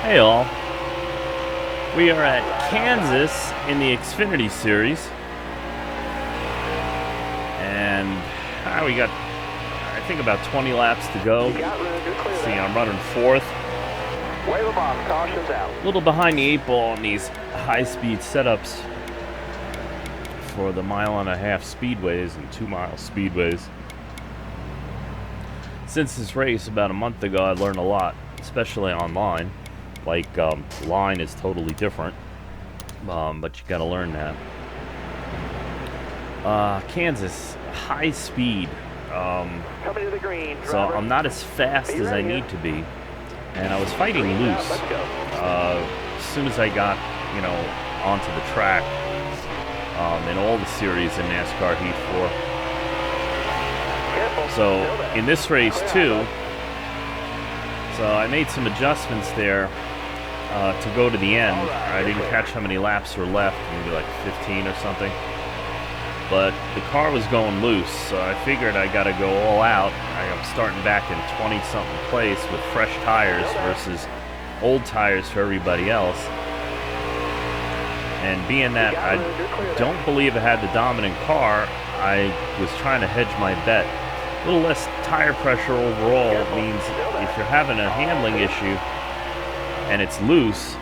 Hey all, we are at Kansas in the Xfinity series, and we got, I think, about 20 laps to go. See, I'm running fourth. Wave them off, caution's out. A little behind the 8 ball on these high-speed setups for the 1.5-mile speedways and 2-mile speedways. Since this race about a month ago, I learned a lot, especially online. Like, line is totally different, but you gotta learn that. Kansas, high speed. Coming to the green, So driver. I'm not as fast as I need to be, and I was fighting Green out, loose. let's go. As soon as I got, onto the track, in all the series in Nascar Heat 4. Careful. So Still there. in this race too, so I made some adjustments there to go to the end. I didn't catch how many laps were left, maybe like 15 or something. But the car was going loose, so I figured I got to go all out. I'm starting back in 20-something place with fresh tires versus old tires for everybody else. And being that I don't believe I had the dominant car, I was trying to hedge my bet. A little less tire pressure overall means if you're having a handling issue and it's loose,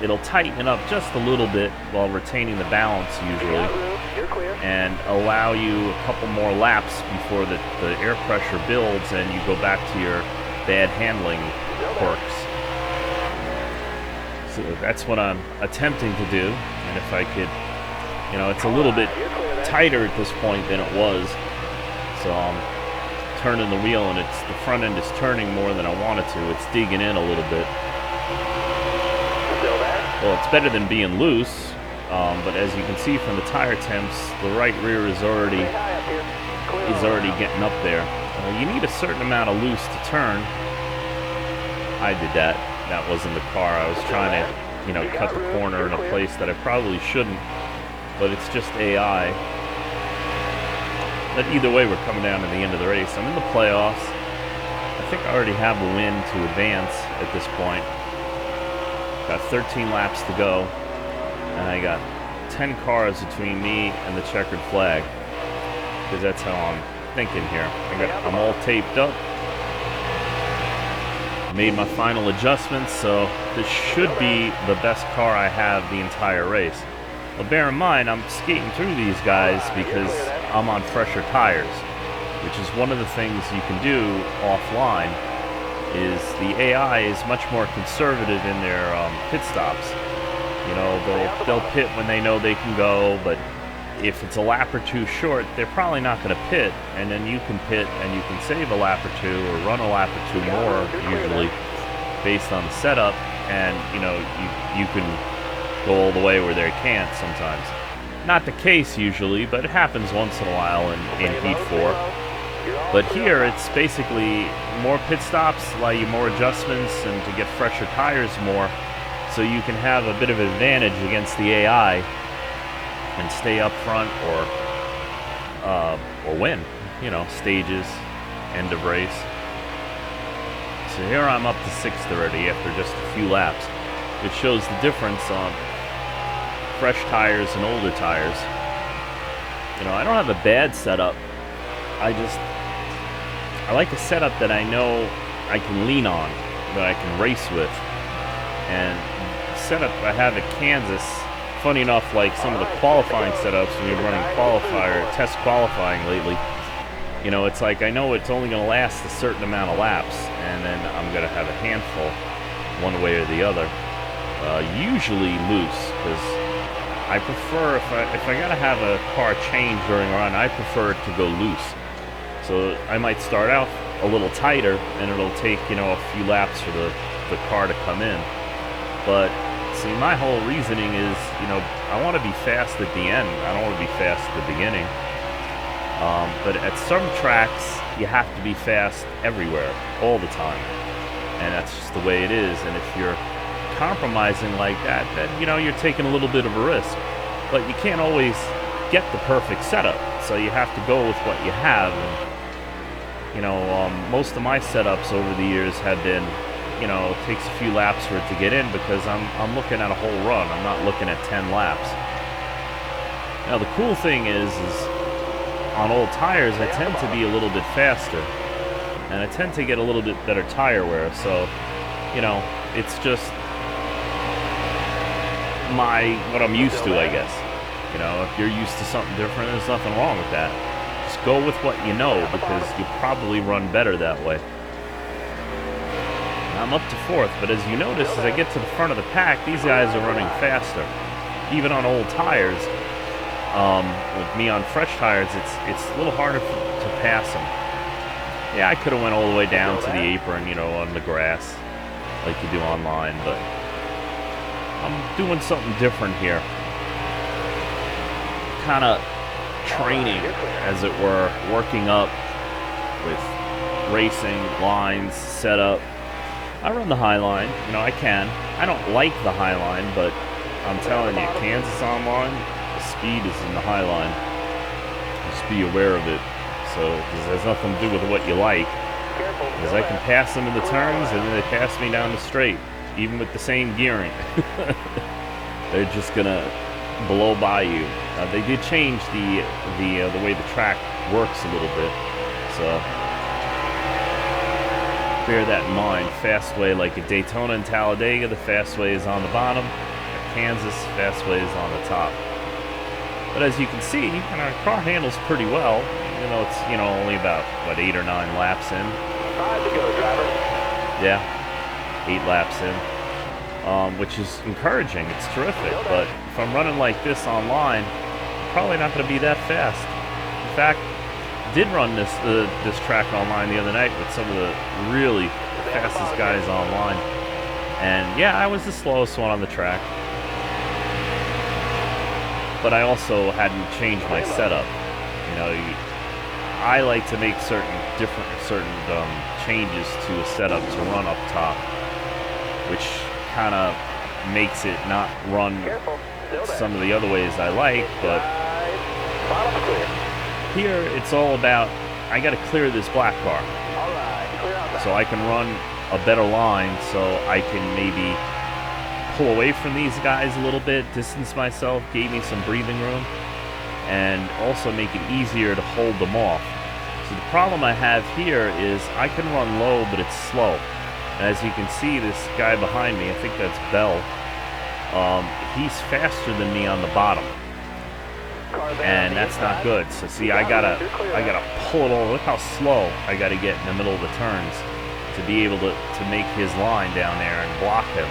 it'll tighten it up just a little bit while retaining the balance usually, You're clear. and allow you a couple more laps before the air pressure builds and you go back to your bad handling quirks. So that's what I'm attempting to do, and if I could, it's a little bit tighter at this point than it was, so I'm turning the wheel and the front end is turning more than I want it to. It's digging in a little bit. Still there. Well, it's better than being loose, but as you can see from the tire temps, the right rear is already High up here. Clear on. getting up there. You need a certain amount of loose to turn. I did that. That wasn't the car. I was trying to, cut the corner in a place that I probably shouldn't, but it's just AI. But either way, we're coming down to the end of the race. I'm in the playoffs. I think I already have a win to advance at this point. Got 13 laps to go, and I got 10 cars between me and the checkered flag, because that's how I'm thinking here. I'm all taped up. Made my final adjustments, so this should be the best car I have the entire race. Well, bear in mind, I'm skating through these guys because I'm on fresher tires, which is one of the things you can do offline. Is the AI is much more conservative in their pit stops. They'll pit when they know they can go, but if it's a lap or two short, they're probably not going to pit, and then you can pit and you can save a lap or two or run a lap or two more, usually based on the setup, and you can go all the way where they can't sometimes. Not the case usually, but it happens once in a while in Heat 4. But here it's basically more pit stops, allow you more adjustments and to get fresher tires more, so you can have a bit of an advantage against the AI and stay up front or win, stages, end of race. So here I'm up to 6th already after just a few laps, which shows the difference on fresh tires and older tires. I don't have a bad setup. I like a setup that I know I can lean on, that I can race with. And the setup I have at Kansas, funny enough, like some of the qualifying setups when you're running test qualifying lately, it's like I know it's only going to last a certain amount of laps, and then I'm going to have a handful one way or the other. Usually loose, because I prefer, if I got to have a car change during a run, I prefer it to go loose. So I might start out a little tighter, and it'll take, a few laps for the car to come in. But see, my whole reasoning is, I want to be fast at the end. I don't want to be fast at the beginning. But at some tracks, you have to be fast everywhere, all the time. And that's just the way it is. And if you're compromising like that, then, you're taking a little bit of a risk. But you can't always get the perfect setup. So you have to go with what you have. And, most of my setups over the years have been, you know, it takes a few laps for it to get in because I'm looking at a whole run. I'm not looking at 10 laps. Now the cool thing is on old tires I tend to be a little bit faster, and I tend to get a little bit better tire wear. So, you know, it's just what I'm used to, I guess. You know, if you're used to something different, there's nothing wrong with that. Just go with what you know, because you probably run better that way. I'm up to 4th, but as you notice, as I get to the front of the pack, these guys are running faster. Even on old tires, with me on fresh tires, it's a little harder to pass them. Yeah, I could have went all the way down to the apron, you know, on the grass, like you do online, but I'm doing something different here. Kind of training, as it were, working up with racing, lines, setup. I run the high line, you know, I can. I don't like the high line, but I'm telling you, Kansas Online, the speed is in the high line. Just be aware of it. So, because it has nothing to do with what you like. Because I can pass them in the turns, and then they pass me down the straight, even with the same gearing. They're just gonna blow by you. They did change the way the track works a little bit, so bear that in mind. Fastway, like at Daytona and Talladega, the fastway is on the bottom. At Kansas, fastway is on the top. But as you can see, our car handles pretty well. You know, it's, you know, only about, what, 8 or 9 laps in. 5 to go, driver. Yeah, 8 laps in, which is encouraging. It's terrific. But if I'm running like this online, I'm probably not going to be that fast. In fact, did run this track online the other night with some of the really fastest guys online, and yeah, I was the slowest one on the track, but I also hadn't changed my setup. You know, I like to make certain changes to a setup to run up top, which kind of makes it not run some of the other ways I like, but here it's all about, I got to clear this black car so I can run a better line, so I can maybe pull away from these guys a little bit, distance myself, gave me some breathing room, and also make it easier to hold them off. So the problem I have here is I can run low, but it's slow. And as you can see, this guy behind me, I think that's Bell, he's faster than me on the bottom. And that's not good. So see, I gotta pull it all. Look how slow I gotta get in the middle of the turns to be able to make his line down there and block him.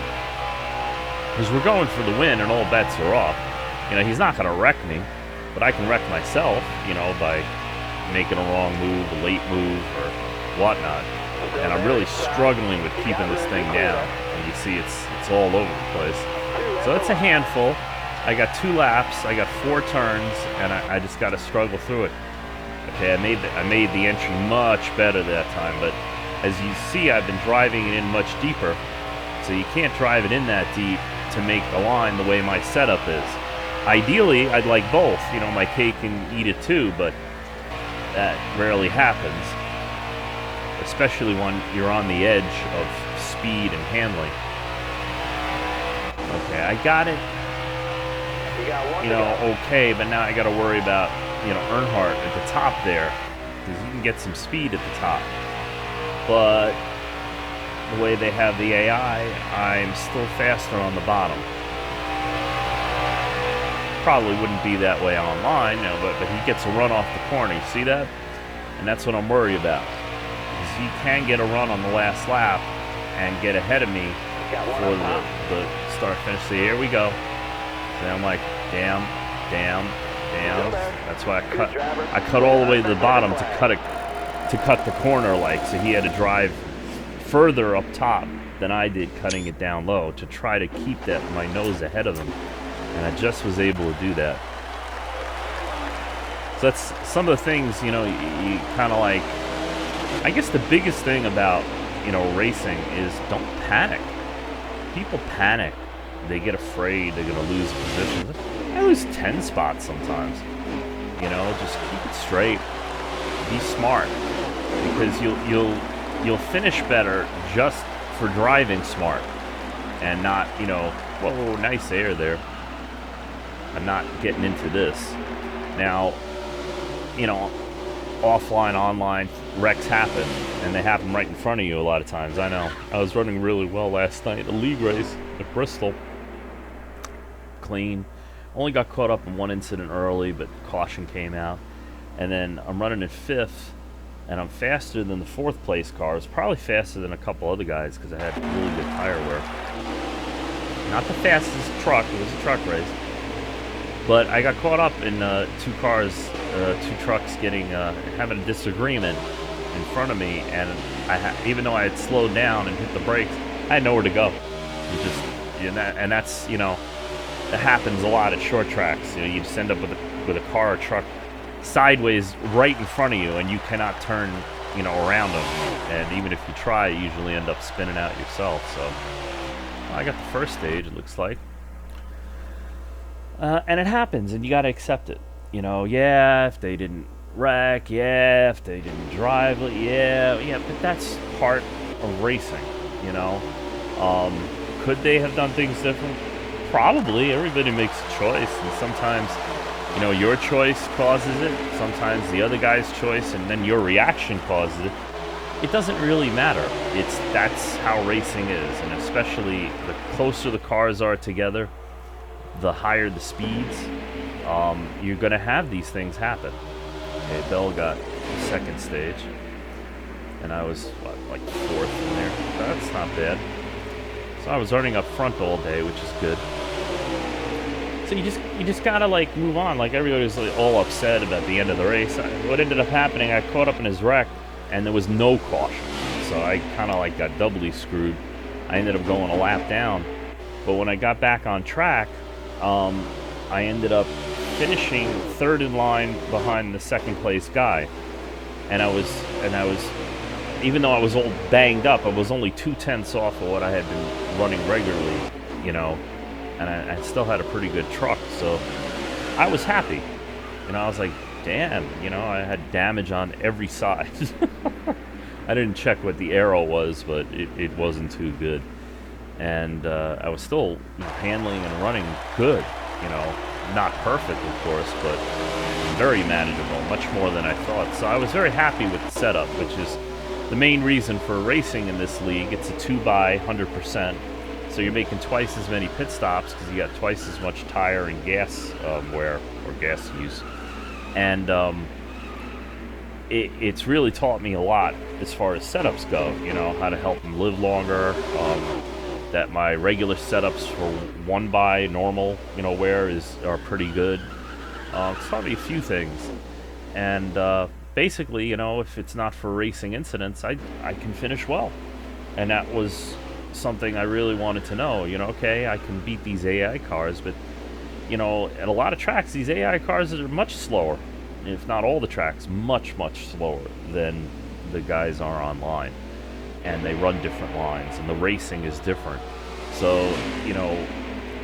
Because we're going for the win and all bets are off. You know, he's not gonna wreck me, but I can wreck myself, you know, by making a wrong move, a late move, or whatnot. And I'm really struggling with keeping this thing down. And you see, it's all over the place. So it's a handful. I got 2 laps, I got 4 turns, and I just got to struggle through it. Okay, I made the entry much better that time, but as you see, I've been driving it in much deeper, so you can't drive it in that deep to make the line the way my setup is. Ideally, I'd like both, you know, my cake and eat it too, but that rarely happens, especially when you're on the edge of speed and handling. Okay, I got it. You know, okay, but now I got to worry about, you know, Earnhardt at the top there, because you can get some speed at the top. But the way they have the AI, I'm still faster on the bottom. Probably wouldn't be that way online, you know, but he gets a run off the corner. You see that? And that's what I'm worried about. Because he can get a run on the last lap and get ahead of me for the start-finish. See, here we go. And I'm like, down. That's why I cut all the way to the bottom to cut the corner, like, so he had to drive further up top than I did, cutting it down low to try to keep my nose ahead of him, and I just was able to do that. So that's some of the things, you know, you kind of like. I guess the biggest thing about, you know, racing is don't panic. People panic. They get afraid they're going to lose positions. I lose 10 spots sometimes. You know, just keep it straight. Be smart, because you'll finish better just for driving smart and not, you know, whoa, nice air there. I'm not getting into this. Now, you know, offline, online, wrecks happen, and they happen right in front of you a lot of times. I know. I was running really well last night, a league race at Bristol. Clean. Only got caught up in one incident early, but caution came out. And then I'm running in 5th, and I'm faster than the 4th place car. I was probably faster than a couple other guys because I had really good tire wear. Not the fastest truck, it was a truck race. But I got caught up in 2 trucks having a disagreement in front of me, and even though I had slowed down and hit the brakes, I had nowhere to go. That's, you know, that happens a lot at short tracks. You know, you just end up with a car or truck sideways right in front of you, and you cannot turn, you know, around them. And even if you try, you usually end up spinning out yourself. So I got the first stage, it looks like. And it happens, and you got to accept it. You know, yeah, if they didn't wreck, yeah, if they didn't drive, yeah, but that's part of racing, you know. Could they have done things different? Probably. Everybody makes a choice, and sometimes, you know, your choice causes it. Sometimes the other guy's choice, and then your reaction causes it. It doesn't really matter. That's how racing is, and especially the closer the cars are together, the higher the speeds, you're going to have these things happen. Okay, Bell got the 2nd stage, and I was, like 4th in there. That's not bad. So I was running up front all day, which is good. So you just gotta, like, move on. Like, everybody was like, all upset about the end of the race. What ended up happening, I caught up in his wreck, and there was no caution. So I kind of, like, got doubly screwed. I ended up going a lap down. But when I got back on track, I ended up finishing 3rd in line behind the 2nd place guy, and I was, even though I was all banged up, I was only 2/10 off of what I had been running regularly, you know, and I still had a pretty good truck, so I was happy. You know, I was like, damn, you know, I had damage on every side. I didn't check what the arrow was, but it wasn't too good. And I was still, you know, handling and running good, you know, not perfect, of course, but very manageable, much more than I thought. So I was very happy with the setup, which is the main reason for racing in this league. It's a 2x 100%, so you're making twice as many pit stops because you got twice as much tire and gas wear or gas use. And it's really taught me a lot as far as setups go, you know, how to help them live longer. That my regular setups for 1x normal, you know, wear are pretty good. It's taught me a few things, and basically, you know, if it's not for racing incidents, I can finish well, and that was something I really wanted to know. You know, okay, I can beat these AI cars, but you know, at a lot of tracks, these AI cars are much slower, if not all the tracks, much slower than the guys are online. And they run different lines, and the racing is different. So, you know,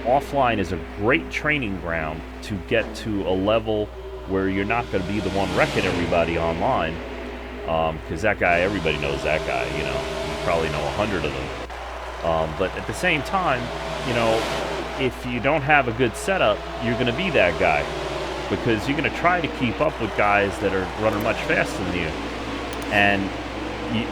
offline is a great training ground to get to a level where you're not going to be the one wrecking everybody online, because that guy, everybody knows that guy, you know. You probably know 100 of them. But at the same time, you know, if you don't have a good setup, you're going to be that guy, because you're going to try to keep up with guys that are running much faster than you. And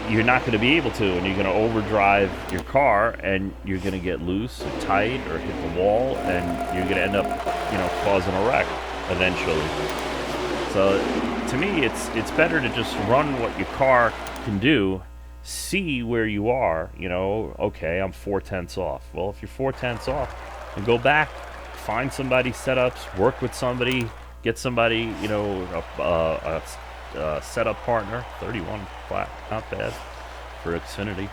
you're not going to be able to, and you're going to overdrive your car, and you're going to get loose or tight or hit the wall, and you're going to end up, you know, causing a wreck eventually. So to me, it's better to just run what your car can do, see where you are, you know, okay, I'm 4/10 off. Well, if you're 4/10 off, then go back, find somebody's setups, work with somebody, get somebody, you know, a setup partner. 31 flat, not bad for Xfinity.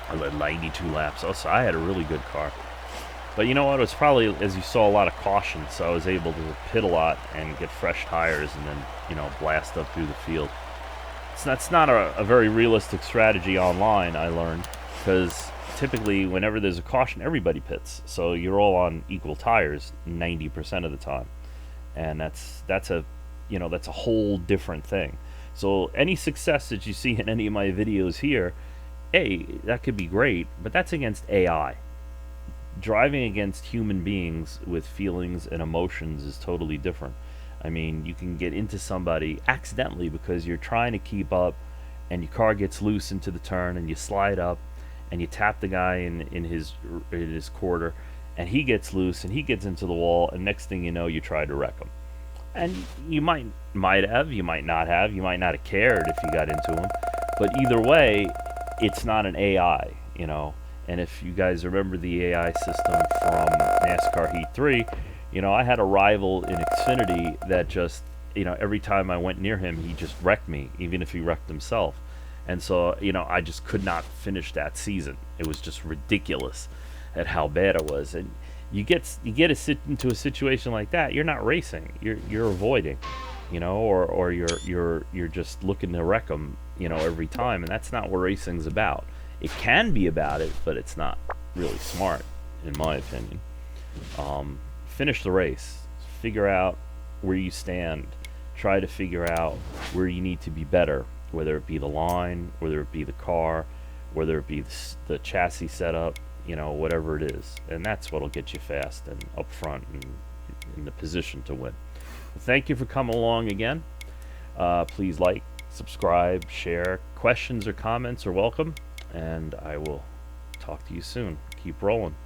I led 92 laps. Also, I had a really good car. But you know what? It was probably, as you saw, a lot of caution, so I was able to pit a lot and get fresh tires and then, you know, blast up through the field. That's not a very realistic strategy online, I learned, because typically whenever there's a caution, everybody pits. So you're all on equal tires 90% of the time. And that's a whole different thing. So any success that you see in any of my videos here that could be great, but that's against AI. Driving against human beings with feelings and emotions is totally different. I mean, you can get into somebody accidentally because you're trying to keep up and your car gets loose into the turn and you slide up and you tap the guy in his quarter and he gets loose and he gets into the wall, and next thing you know, you try to wreck him. And you might have, you might not have, you might not have cared if you got into him. But either way, it's not an AI, you know. And if you guys remember the AI system from NASCAR Heat 3, you know, I had a rival in Xfinity that just, you know, every time I went near him, he just wrecked me, even if he wrecked himself. And so, you know, I just could not finish that season. It was just ridiculous at how bad it was. And you get into a situation like that, you're not racing, you're avoiding, you know, or you're just looking to wreck them, you know, every time, and that's not what racing's about. It can be about it, but it's not really smart, in my opinion. Finish the race, figure out where you stand, try to figure out where you need to be better, whether it be the line, whether it be the car, whether it be the chassis setup, you know, whatever it is. And that's what'll get you fast and up front and in the position to win. Thank you for coming along again. Please like, subscribe, share. Questions or comments are welcome, and I will talk to you soon. Keep rolling.